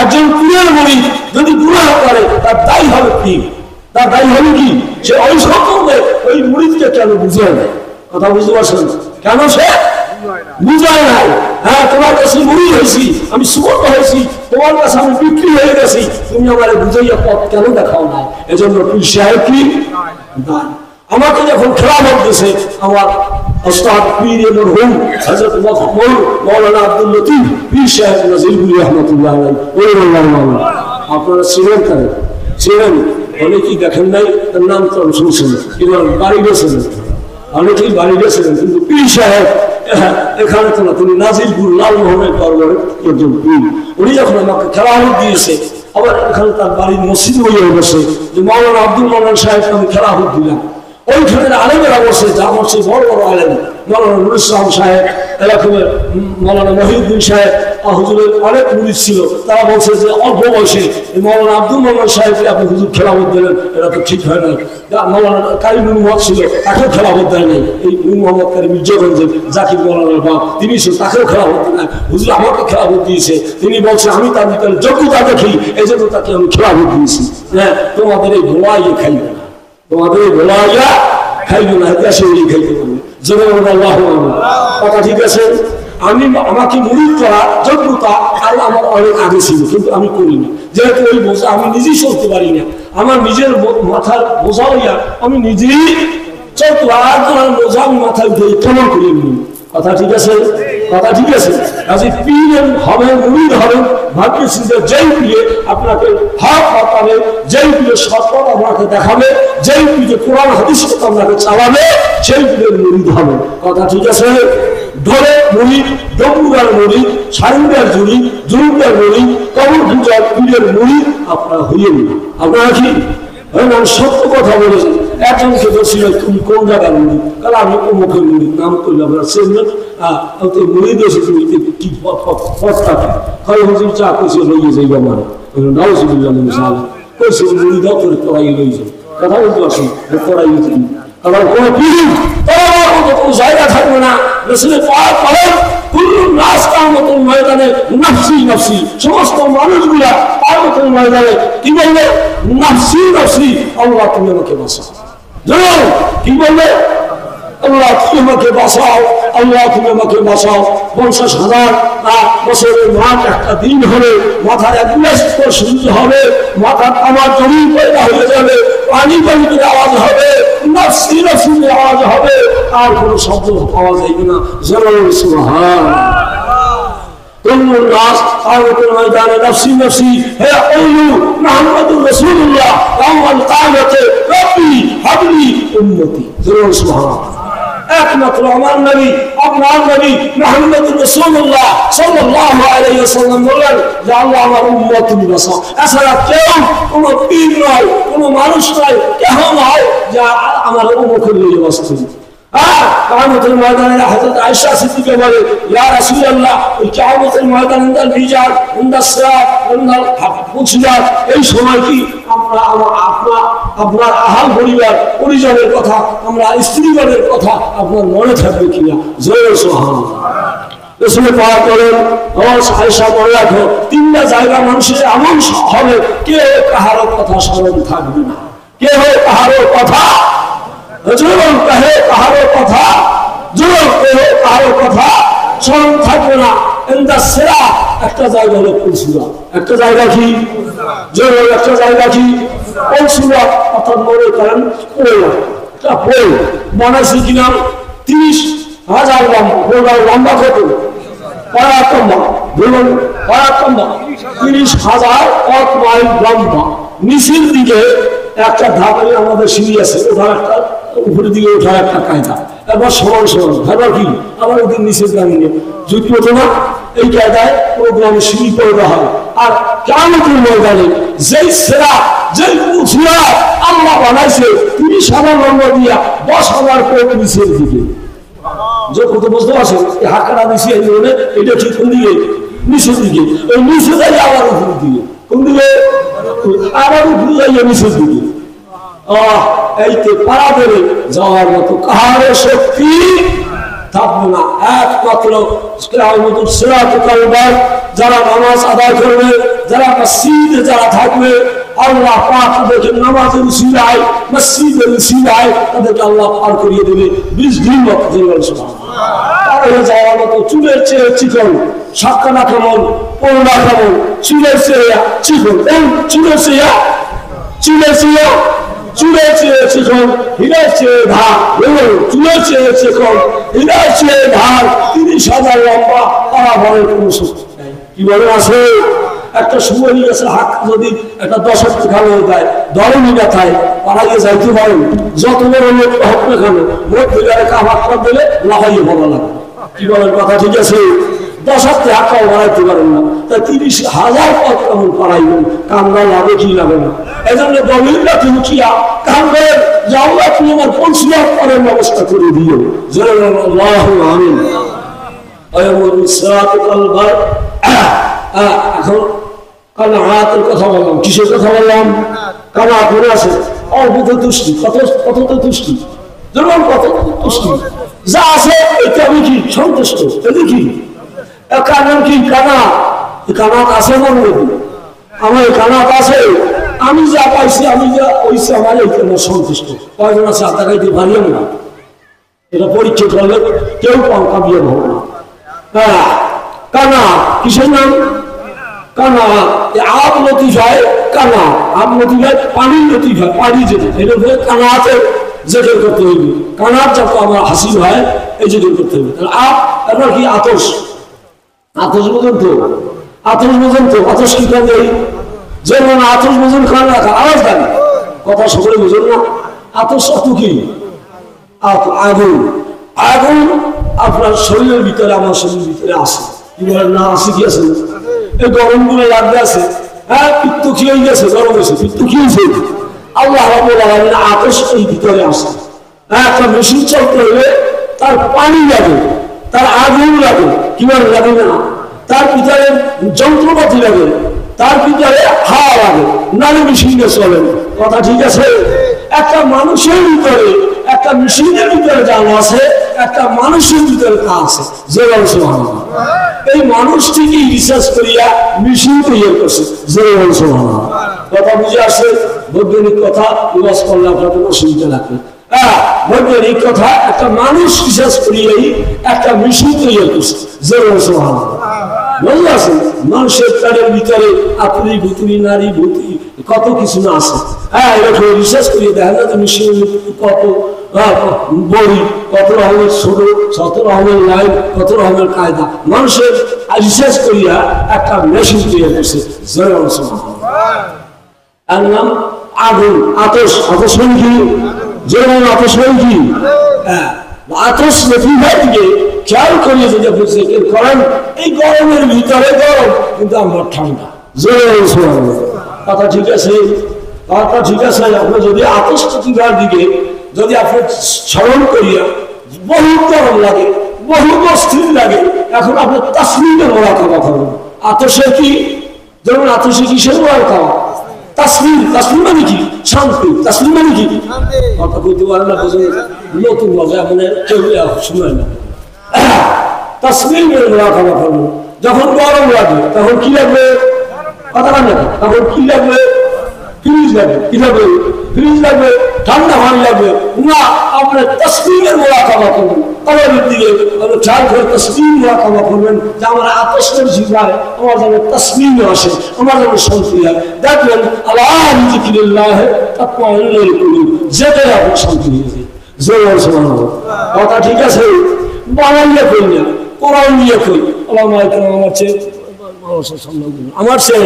একজন পীরের মুড়িদ যদি গুনাহ করে তার দায়ী হবে কি? তার দায়ী হবে কি? সে ওই সম্পর্কে ওই মুড়িদকে কেন বুঝায় না? কথা বুঝতে পারছেন? কেন সে বুঝায় নাই? হ্যাঁ, তোমার কাছে মুড়ি হয়েছি, আমি সুবর্ণ হয়েছি, তোমার কাছে আমি বিক্রি হয়ে গেছি, তুমি আমার বুঝাইয়া পথ কেন দেখাও না? এজন্য পীর সাহেব কি আমাকে যখন খেলাফত দিয়েছে, আমার ওস্তাদ পীর মরহুম হযরত মাওলানা আব্দুল লতিফ পীর সাহেব নাজিরপুরি রহমাতুল্লাহ আলাইহি, আপনারা ছিলেন তাই ছিলেন, অনেকেই দেখেন নাই, তার নাম তো শুনছেন, এবার বাড়ি গেছেন, অনেকেই বাড়ি গেছিলেন, কিন্তু পীর সাহেব এখানে তো না, তিনি নাজিরপুর লালমোহনের দরবারে একজন পীর। উনি যখন আমাকে খেলাফত দিয়েছে, আবার এখানে তার বাড়ির মসজিদ হয়ে বসে যে মাওলানা আব্দুল মান্নান সাহেবকে আমি খেলাফত দিলাম, ওইখানে আলেমেরা বসে, যা বসে বড় বড় আলেম, মৌলানা নুরুল ইসলাম সাহেব, এরকমের মৌলানা মহিউদ্দিন সাহেব, হুজুরের অনেক মুরিদ ছিল। তারা বলছে যে অল্প বয়সে মৌলানা আব্দুল মোহাম্মদ সাহেবকে আপনি হুজুর খেলাফত দিলেন, এটা তো ঠিক হয় না। মৌলানা কারি নূর মোহাম্মদ ছিল, তাকেও খেলাফত দেয় নাই। এই নূর মোহাম্মদ কারি মির্জাগঞ্জের জাকির মৌলানার বাপ, তিনি ছিল, তাকেও খেলাফত দেয় না। হুজুর আমাকে খেলাফত দিয়েছে। তিনি বলছে আমি তার ভিতরে যোগ্যতা দেখি, এই জন্য তাকে আমি খেলাফত দিয়েছি। হ্যাঁ, তোমাদের এই ভোলাইয়ে খাইবে না, তোমাদের এই ভোলাইয়া খাইবে না, দেশে খাইতে পারবে। কথা ঠিক আছে। আমি আমাকে মুরিদ করা যোগ্যতা আর আমার অনেক আগে ছিল, কিন্তু আমি করিনি। যেহেতু ওই বোঝা আমি নিজেই চলতে পারি না, আমার নিজের মাথার বোঝা হইয়া আমি নিজেই চলতে, আর তোমার বোঝা আমি মাথায় উঠে কেমন করিয়ে নিই। কথা ঠিক আছে, কথা ঠিক আছে। কাজে পীর হবেন, মুরিদ হবেন, ভাবতেছি যে যেই পীরে আপনাকে হক বাতাবে, যেই পীরে সৎপথ আপনাকে দেখাবে, যেই পীরে কোরআন হাদিস আপনাকে চালাবে, সেই পীরের মুরিদ হবে। কথা ঠিক আছে। ধরে মুরিদ, ডম্বুরার মুরিদ, সাইন্দার মুরিদ, জুরুদার মুরিদ, কবর পূজার পীরের মুরিদ আপনারা হইয়েন না। আপনারা কি আমি সত্য কথা বলেছি। একজনকে বলছিল তুমি কোন জায়গার মুরিদ? কারণ আমি অমুখের মুরিদ, নাম করলে আপনারা চেনবেন। মুরিদ এসে তুমি কি পথটা খালি হুজুর চা কইছে লইয়ে যাইব আমার নাউজুবিল্লাহ কইছে মুরিদ করে পড়াই লইছে। কথা বলতে পারছি পড়াই হয়েছে। কারণ কোন পীর তোমার মতো কোনো জায়গা থাকবে না। রাসূলের পাক বলেন কুল্লু নাস কিয়ামতুল ময়দানে নাফসি নাফসি, সমস্ত মানুষগুলা কিয়ামতুল ময়দানে কি বলবে? নাফসি নাফসি, আল্লাহ তুমি আমাকে বাঁচাও। জানো কি বলবে? আল্লাহ তুমি আমাকে বাঁচাও, আল্লাহ তুমি আমাকে বাঁচাও। 50,000 বছরের মাঠ একটা দিন হবে, মাথার এক গ্লাস সূর্য হবে, মাথার আমার জমি পয়দা হয়ে যাবে, পানি পানির আওয়াজ হবে, নাফসি নাফসির আওয়াজ হবে, আর কোনো শব্দ পাওয়া যাবে না। জরুর সুবহান كل الناس قامت الميدان نفسي نفسي فيقولوا محمد رسول الله يوم القيامة ربي هب لي أمتي. জরুর সুবহান। একমাত্র আমার নবী, আপনার নবী মুহাম্মদ রাসূলুল্লাহ সাল্লাল্লাহু আলাইহি ওয়াসাল্লাম বলেন যে আল্লাহ আমার উম্মত তুমি বাঁচাও। এছাড়া কেউ কোনো পীর নয়, কোনো মানুষ নয়, কেহ নয় যে আমার উম্মতকে নিয়ে বাঁচতে। কিয়ামতের ময়দানে হযরত আয়েশা সিদ্দিকা বলে ইয়া রাসূলুল্লাহ ওই কিয়ামতের ময়দানে ইনদাল মিজান ইনদাস সিরাত ইনদাল ফুসিলাত, এই সময় কি আমরা আপনার আহাল পরিবার পরিজনের কথা, আমরা স্ত্রীগণের কথা আপনার মনে থাকবে কিনা? জয় সুবহানাল্লাহ। রাসূল পাক বলেন আয়েশা বলে রাখো, তিনটা জায়গা মানুষের এমন হবে কেউ কাহারও কথা স্মরণ থাকবে না, কেউ কাহারও কথা কাহারও কথা কাহারও কথা স্মরণ থাকবে না। সেরা একটা জায়গা হলো ফুলসুরা, একটা জায়গা কি একটা জায়গা কি ফুলসুরা, অর্থাৎ মনে করেন বানাইছি কিনা 30,000 লম্বা, কত পরাতম্বা 30,000 মাইল লম্বা। নিচের দিকে একটা ধাপে আমাদের সিঁড়ি আছে, ওঠার একটা উপরের দিকে ওঠার একটা কায়দা, এবার সমান সমান এবার কি আবার ওদের নিচের গ্রামে যুদ্ধ হতো না, এই কায়দায় ও গ্রামে সিঁড়ি পয়দা হয়। আর কিয়ামতের ময়দানে যেই সেরা যেই পুছিয়া আল্লাহ বানাইছে 30,000 লম্বা দিয়া 10,000 কোট নিচের দিকে। যে কত বুঝতে পারছেন হাঁকাটা দিছি এই জন্য এটা ঠিক কোন দিকে? নিচের দিকে। ওই নিচে যাই আবার উপরের দিকে, কোন দিকে? আবার উপরে যাইয়া নিচের দিকে। এইতে পাড়া বেড়ে যাওয়ার মতো কাহারও শক্তি থাকবে না। একমাত্র যারা নামাজ আদায় করবে, যারা মসজিদে যারা থাকবে, আল্লাহ পাক তাদেরকে নামাজের উসিলায় মসজিদের উসিলায় তাদেরকে আল্লাহ পার করিয়ে দেবে 20 দিন মতো। পার হয়ে যাওয়ার মতো চুলের চেয়ে চিকন, সাক্ষানা কেমন, পড়া কেমন, চুলের চেয়ে চিকন, চুলের চেয়ে চিকন, হীরার চেয়ে ধার, চুলের চেয়ে চিকন, হীরার চেয়ে ধার, 30,000 লম্বা, তারা বলে কোনো শক্তি নাই। কি বলে আছে? একটা সুবর্ণী গাছের হাত যদি একটা 10 খানো দেয়, ধরনী ব্যথায় পাড়াইয়ে যাইতে পারেন, যত বড় লোক হোক না কেন, ভোট দিলে হাত দিলে লাফাইয়ে ভালো লাগে। কি বলেন? কথা ঠিক আছে। 10,000 টাকাও বাড়াইতে পারেন না, তা 30,000 পথ কেমন পারাইবেন? কামরা লাগে কি লাগে না? এই জন্য গভীর রাতে উঠিয়া কামড়ের আল্লাহ তুমি আমার পৌঁছিয়া করার ব্যবস্থা করে দিও। আল্লাহুম্মা আমিন। এখন কানাআতের কথা বললাম, কিসের কথা বললাম? কানাআত মনে আছে? অল্প তুষ্টি, কত তুষ্টি, যেমন কত তুষ্টি যা আছে এটা আমি কি সন্তুষ্ট। এটা কি কার নাম? কি কানাআত? কানাআত আছে মন মধ্যে আমার, কানাআত আছে। আমি যা পাইছি, আমি যা হইছি, আমার এইটা সন্তুষ্ট। কয়জন আছে আত্মাকাইতে পারিও না? এটা পরীক্ষা করলে কেউ কামিয়ে হবো না। হ্যাঁ, কানাআত কিসের নাম? কানাআত আব লতিফায় কানাআত, আব লতিফায় পানির লতিফায়, পানি যেটা এটা হলে কানাআতের জিকির করতে হইবে। কানাআত যখন আমার হাসিল হয় এই জিকির করতে হবে। তাহলে আব এবার কি আতশ, আতশ বোঝেন তো? আতশ বোঝেন তো? আতশ কি করে? যেমন আতশ বোঝেন খান রাখা আওয়াজ দেন, কথা সকলে বোঝেন না। আতশ অত কি? আগুন। আগুন আপনার শরীরের ভিতরে, আমার শরীরের ভিতরে আছে, কি বলেন না? আছে কি আছে? এই গরম গুলো লাগবে আছে। হ্যাঁ, পিত্ত কি হয়ে গেছে? গরম হয়েছে, পিত্ত কি হয়েছে? আল্লাহ রাব্বুল আলামিন আতশ এই ভিতরে আছে। হ্যাঁ, একটা মেশিন চলতে হলে তার পানি লাগে, তার আগুন লাগে, কি বলে লাগে না? তার ভিতরে যন্ত্রপাতি লাগে, তার ভিতরে হাওয়া লাগে, নারী মেশিনে চলে। কথা ঠিক আছে? একটা মানুষের ভিতরে, একটা মেশিনের ভিতরে যা আছে, একটা মানুষের ভিতরে তা আছে। যে এই মানুষটিকে রিসার্চ করিয়া মেশিন তৈরি করছে। যে কথা বুঝে আসে? বৈজ্ঞানিক কথা ইউজ করলে আপনাদের অসুবিধা লাগবে। হ্যাঁ, বৈজ্ঞানিক কথা একটা মানুষ রিসার্চ করিয়াই একটা মেশিন তৈরি করছে। যে বুঝতে আছেন? মানুষের প্রাণের ভিতরে আতুরি ভুতুরি, নারী ভূতি, কত কিছু না আছে। হ্যাঁ, এরকম রিসার্চ করিয়ে দেখা যায় মেশিনের কত বই, কত রকমের ছোট, কত রকমের লাইন, কত রকমের কায়দা মানুষের রিসার্চ করিয়া একটা মেশিন তৈরি করছে। এর নাম আগুন, আতশ। আতশ মানে কি? যেমন আতশ মানে কি? হ্যাঁ, আতশ লতিফার দিকে খেয়াল করিয়ে যদি বুঝতে করেন, এই গরমের ভিতরে গরম, কিন্তু আমরা ঠান্ডা। কথা ঠিক আছে? কথা ঠিক আছে? আপনার যদি আতশ লতিফার দিকে যদি আপনি স্মরণ করিয়া বহু গরম লাগে, বহু অস্থির লাগে, এখন আপনি তাসলিমের ওরা খাওয়া খাবেন। আতশে কি? যেমন আতশে কিসের ওরা খাওয়া? তাসলিম। তাসলিম মানে কি? শান্তি। তাসলিম মানে কি? কথা বলতে পারে না, নতুন মজা মানে কেউ শুনে না। তাসলিমের ওরা খাওয়া খাবেন। যখন গরম লাগে তখন কি লাগবে? কথা বলে না, তখন কি লাগবে? ফ্রিজ লাগবে। কি লাগবে? ফ্রিজ লাগবে, ঠান্ডা পানি লাগবে না। আপনার তসলিমের মোড়া খাওয়া করবেন, কবরের দিকে খেয়াল করে তসলিম মোড়া খাওয়া করবেন, যে আমার আতশের জিগায় আমার যেন তসলিম আসে, আমার যেন শান্তি হয়। দেখবেন আল্লাহ যিকিরিল্লাহ তাতমাইন্নুল কুলুব, যেতে আপনার শান্তি হয়েছে। কথা ঠিক আছে? বানাইলে কই না, কোরআন নিয়ে কই। আমার চেয়ে আমার সে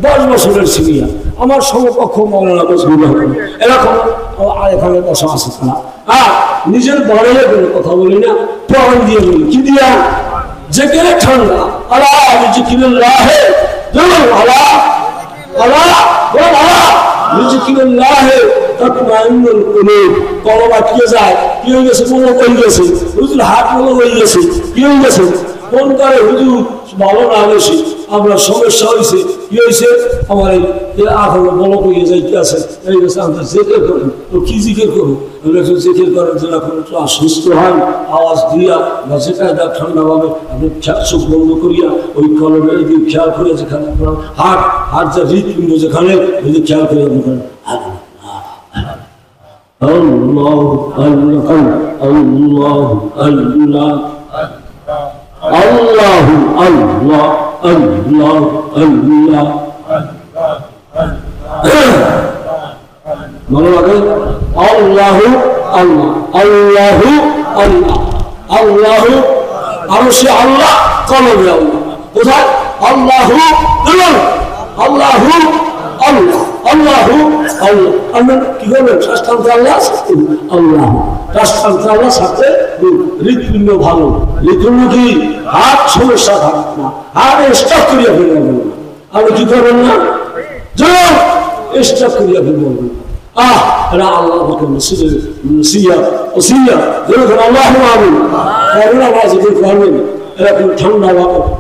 10 বছরের সিনিয়র, আমার সমকক্ষ মৌলানা মজবুর রহমান, এরকম এখানে বসা আছে তারা। হ্যাঁ, নিজের বাড়িয়ে কোনো কথা বলি না, প্রমাণ দিয়ে বলি। কি দিয়া? যে কেন ঠান্ডা। আল্লাহ যিকিরিল্লাহ, আল্লাহ আল্লাহ আল্লাহ যিকিরিল্লাহ তাতমাইন্নুল কুলুব। কলম আটকে যায়, কি হয়ে গেছে? মনে হয়ে গেছে হুজুর, হাত মনে হয়ে গেছে, কি হয়ে গেছে? ফোন করে হুজুর ভালো না বেশি, আমরা সমস্যা হয়েছে, কি হয়েছে? আমার এখন বলো হয়ে যাইতে আছে, এই গেছে। আমরা জেকের করি, তো কি জিকের করবো? জেকের করার জন্য এখন একটু সুস্থ হয়, আওয়াজ দিয়া বা যে কায়দা ঠান্ডা পাবে, আপনি চোখ বন্ধ করিয়া ওই কলমের দিকে খেয়াল করে, যেখানে হাট হাট যা হৃৎপিণ্ড যেখানে, ওই যে খেয়াল করে আপনি করেন আল্লাহ আল্লাহ আল্লাহ আল্লাহ আল্লাহ আল্লাহ আল্লাহ আল্লাহ। মনে রাখে আল্লাহ আল্লাহ আল্লাহ আল্লাহ আল্লাহ। আরো সে আল্লাহ কলমে আল্লাহ, কোথায়? আল্লাহ আল্লাহ আল্লাহ আল্লাহ আল্লাহ। আমরা কি করবেন? রাষ্ট্রান্তে আল্লাহ, আল্লাহ রাষ্ট্রান্তে আল্লাহ সাথে হৃৎপিণ্ড ভালো। হৃৎপিণ্ড কি? হাত সমস্যা থাকবে না, হাত স্টক করিয়া ফেলবেন না। আপনি কি করবেন না? স্টক করিয়া ফেলবেন না। এরা আল্লাহ পাকের আল্লাহ আমিন। করবেন এরকম ঠান্ডা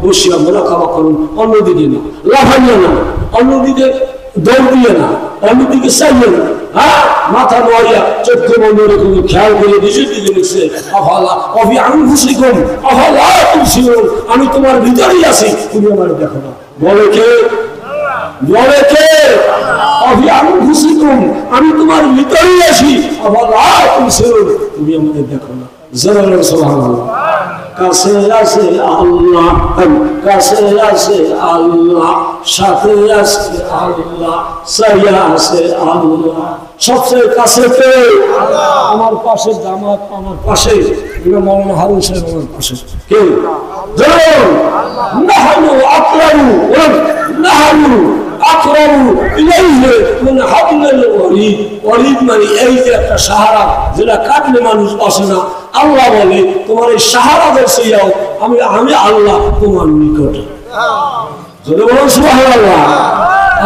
বসিয়া মোলাকাবা করুন, অন্যদিকে না লাফাইয়া না, অন্যদিকে দৌড় দিয়ে না, অন্যদিকে চাইয়ে না। মাথা নড়িয়া চোখে বন্ধ রেখে খেয়াল করে নিজের দিকে লিখছে আমি তোমার ভিতরেই আছি, তুমি আমার দেখো না। বলে কে? বলে কে? আমি তোমার ভিতরেই আছি, তুমি আমাদের দেখো না। কাছে আছে আল্লাহ, কাছে আছে আল্লাহ, সাথে আছে আল্লাহ, সাইয়া আছে আল্লাহ। সবচেয়ে কাছে কে? আমার পাশে জামাত, আমার পাশে মৌলানা হারুন সাহেব, আমার পাশে কে? নাহানু আকরামু নাহানু আকরামু ইলাইহি মিন হাবলিল ওয়ারিদ। ওয়ারিদ মানে এই যে একটা সাহারা যেটা কাটলে মানুষ বসে না। আল্লাহ বলে তোমার এই সাহারাদের চেয়েও আমি আল্লাহ তোমার নিকটে। যদি বলুন সুবহানাল্লাহ।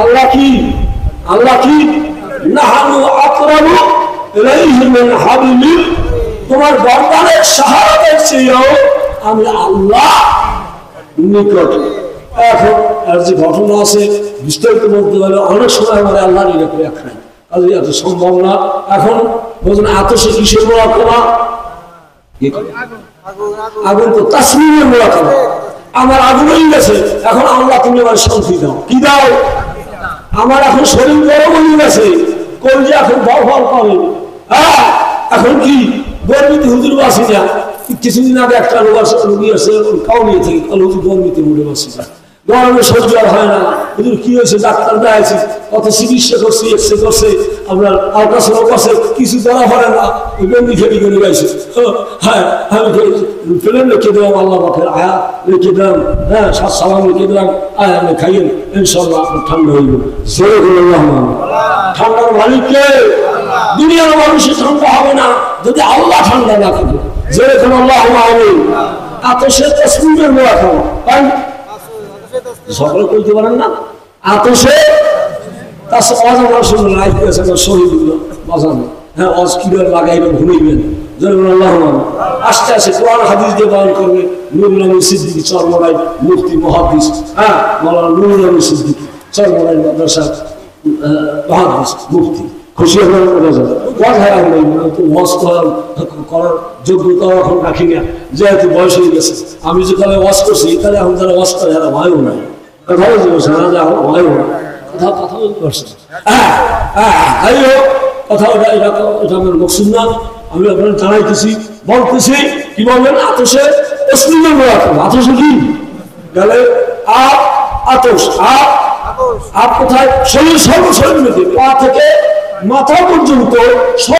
আল্লাহ কি? আল্লাহ কি? নাহানু আকরামু ইলাইহি মিন হাবলিল, তোমার গর্দানের সাহারাদের চেয়েও আমি আল্লাহ নিকটে। এখন আর যে ঘটনা আছে বিস্তারিত বলতে গেলে অনেক সময় আমার আল্লাহ নিরাপদ একখানে কাজে এত সম্ভব না। এখন বলছেন আতসে কিসের মোলাকাবা? আগুন তো তাসমিমের মোলাকাবা। আমার আগুন হয়ে গেছে, এখন আল্লাহ তুমি আমার শান্তি দাও। কি দাও? আমার এখন শরীর গরম হয়ে গেছে, কলজে এখন ভর ভর করে। এখন কি গর্বিত হুজুর বাসি না? কিছুদিন আগে একটা রোগী আছে কাউনিয়া থেকে, হুজুর গর্বিতে মরে বাসি না, গরমে সহ্য আর হয় না। হুজুর কি হয়েছে? ডাক্তার দেখাইছি, কত চিকিৎসা করছি, এক্সরে করছে, আপনার আল্ট্রাসাউন্ড করছে, কিছু ধরা পড়ে না। বন্দি খেলি করে গাইছে। হ্যাঁ আমি ফেলেন রেখে দিলাম, আল্লাহ পাখের আয়া রেখে দিলাম, হ্যাঁ সালাম রেখে দিলাম, আয় আমি খাইয়েন, ইনশাল্লাহ আপনার ঠান্ডা হইল। ঠান্ডার মালিককে? দুনিয়ার মানুষের ঠান্ডা হবে না যদি আল্লাহ ঠান্ডা না থাকে। যেরকম আল্লাহ আমিন। আতসে তাসমিমের মোয়া খাওয়া তাই সকলে কইতে পারেন না। আতসে হ্যাঁ অজ কিভাবে লাগাইবেন ঘুমাইবেন। আস্তে আস্তে কোরআন হাদিস দিয়ে বয়ান করবে নুরুল আমিন সিদ্দিকী চরমরাই মুফতি মুহাদ্দিস, হ্যাঁ মাওলানা নুরুল আমিন সিদ্দিকী চরমরাই মাদ্রাসা মুহাদ্দিস মুফতি। খুশি হবেন করার যোগ্যতা এখন রাখি না, যেহেতু বয়স হয়ে গেছে। আমি যে কালে ওয়াজ করছি তাহলে এখন যারা ওয়াজ করে এরা ভয়ও নাই, কথা বলতে পারছে না, ভয়ও না, কথা বলতে পারছে। যাই হোক কথা ওটা এটা আমার মকসুদ না। আমি আপনার জানাইতেছি বলতেছি কি বলবেন? আতসে তসলিমের মোলাকাবা। আতসে কি গেলে আতস আপ কোথায়? শরীর সর্বশরীর মধ্যে পা থেকে মাথা পর্যন্ত